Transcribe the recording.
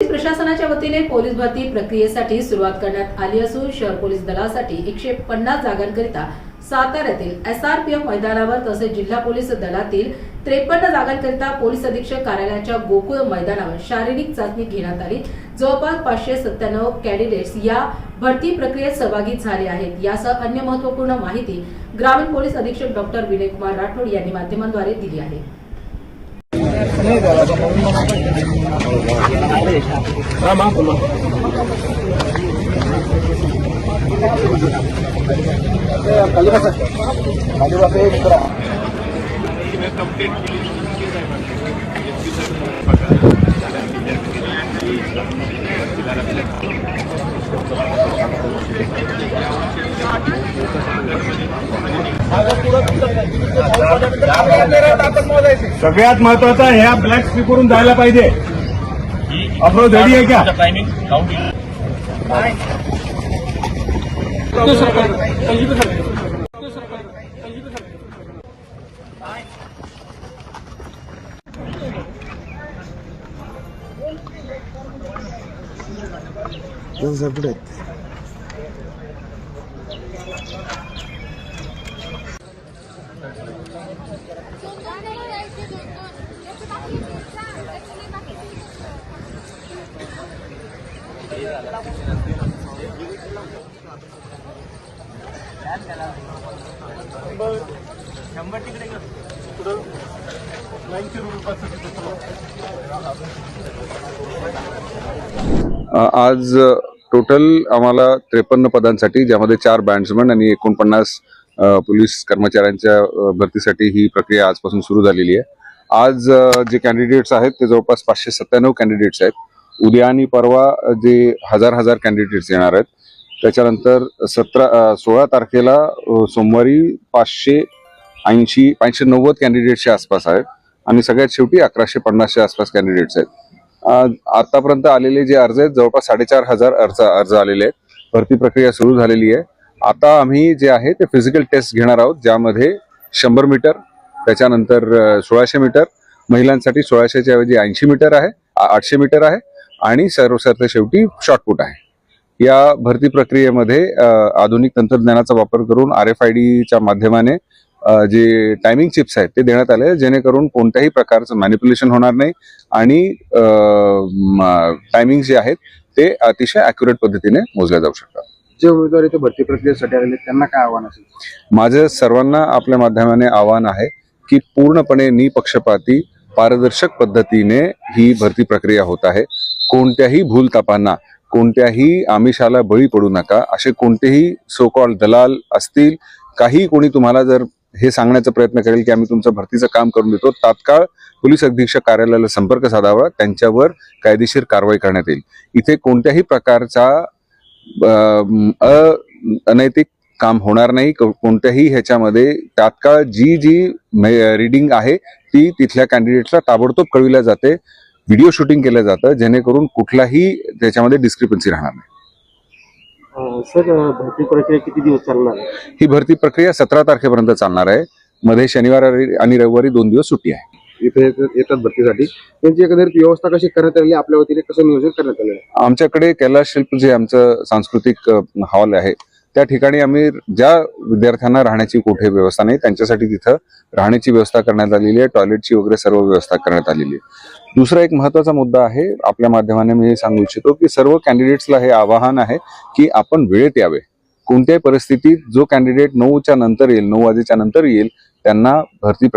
Police प्रशासनाच्या वतीने police भरती प्रक्रियेसाठी सुरुवात करण्यात आली असून शहर पोलीस दलासाठी 150 जागांकरिता साताऱ्यातील SRPF मैदानावर तसेच जिल्हा पोलीस दलातील 53 जागांकरिता पोलीस अधीक्षक कार्यालयाच्या गोकुळ मैदानावर शारीरिक चाचणी घेण्यात आली। जवळपास 597 कॅन्डिडेट्स या भरती प्रक्रियेत सहभागी झाले आहेत। यासह अन्य महत्त्वपूर्ण माहिती ग्रामीण पोलीस अधीक्षक डॉक्टर विनय कुमार राठोड यांनी माध्यमांद्वारे दिली आहे। सगळ्यात महत्वाचं ह्या ब्लॅक स्लिपवरून जायला पाहिजे। अप्रोच रेडी आहे क्या? आज टोटल आम्हाला 53 पदांसाठी, ज्यामध्ये 4 बँड्समन आणि 49 पोलीस कर्मचाऱ्यांच्या भरतीसाठी ही प्रक्रिया आजपासून सुरू झालेली आहे। आज जे कॅन्डिडेट्स आहेत ते जवळपास 597 कॅन्डिडेट्स आहेत। उद्या आणि परवा जे हजार कॅन्डिडेट्स येणार आहेत। त्याच्यानंतर 16 तारखेला सोमवारी 590 कॅन्डिडेट्सच्या आसपास आहेत आणि सगळ्यात शेवटी 1150च्या आसपास कॅन्डिडेट्स आहेत। आतापर्यंत आलेले जे अर्ज आहेत जवळपास 4500 अर्ज आलेले आहेत। भरती प्रक्रिया सुरू झालेली आहे। आता आम्ही जे आहे ते फिजिकल टेस्ट घेणार आहोत, ज्यामध्ये 100 मीटर, त्याच्यानंतर 1600 मीटर, महिलांसाठी 1600च्या ऐवजी 80 मीटर आहे, 800 मीटर आहे आणि सर्वसाधारण शेवटी शॉर्टपुट आहे। या भरती प्रक्रियेमध्ये आधुनिक तंत्रज्ञानाचा वापर करून RFIDच्या माध्यमाने जे टायमिंग चिप्स आहेत ते देण्यात आले, जेणेकरून कोणत्याही प्रकारचं मॅनिप्युलेशन होणार नाही आणि टायमिंग जे आहेत ते अतिशय ॲक्युरेट पद्धतीने मोजल्या जाऊ शकतात। जे उमेदवार इथे भरती प्रक्रियेसाठी आलेले त्यांना काय आव्हान असेल? माझं सर्वांना आपल्या माध्यमाने आव्हान आहे की पूर्णपणे निपक्षपाती पारदर्शक पद्धतीने ही भरती प्रक्रिया होत आहे। कोणत्याही भूलथापांना, कोणत्याही आमिषाला बळी पडू नका। असे कोणतेही सो कॉल्ड दलाल असतील, काही कोणी तुम्हाला जर हे सांगण्याचा प्रयत्न करेल की आम्ही तुमचं भरतीचं काम करून देतो, तात्काळ पोलीस अधीक्षक कार्यालयाला संपर्क साधावा, त्यांच्यावर कायदेशीर कारवाई करण्यात येईल। इथे कोणत्याही प्रकारचा अनैतिक काम होणार नाही। कोणत्याही ह्याच्यामध्ये तात्काळ जी रीडिंग आहे ती तिथल्या कॅन्डिडेट्सला ताबडतोब कळविल्या जाते, व्हिडिओ शूटिंग केलं जातं, जेणेकरून कुठलाही त्याच्यामध्ये डिस्क्रिपन्सी राहणार नाही। सर, भरती प्रक्रिया किती दिवस चालणार आहे? ही भरती प्रक्रिया 17 तारखेपर्यंत चालणार आहे। मध्ये शनिवार आणि रविवारी 2 दिवस सुट्टी आहे। इथे येतात भरतीसाठी, त्यांची एकंदरीत व्यवस्था कशी करण्यात आली, आपल्या वतीने कसं नियोजन करण्यात आलं? आमच्याकडे कैलास शिल्प जे आमचं सांस्कृतिक हॉल आहे त्या ठिकाणी आम्ही ज्या विद्यार्थ्यांना राहण्याची कुठे व्यवस्था नाही त्यांच्यासाठी तिथं राहण्याची व्यवस्था करण्यात आलेली आहे, टॉयलेटची वगैरे सर्व व्यवस्था करण्यात आलेली आहे। दुसरा एक महत्त्वाचा मुद्दा आहे, आपल्या माध्यमाने मी सांगू इच्छितो की सर्व कॅन्डिडेट्सला हे आवाहन आहे की आपण वेळेत यावे। कोणत्याही परिस्थितीत जो कॅन्डिडेट 9च्या नंतर येईल, 9 वाजेच्या नंतर येईल, त्यांना भरती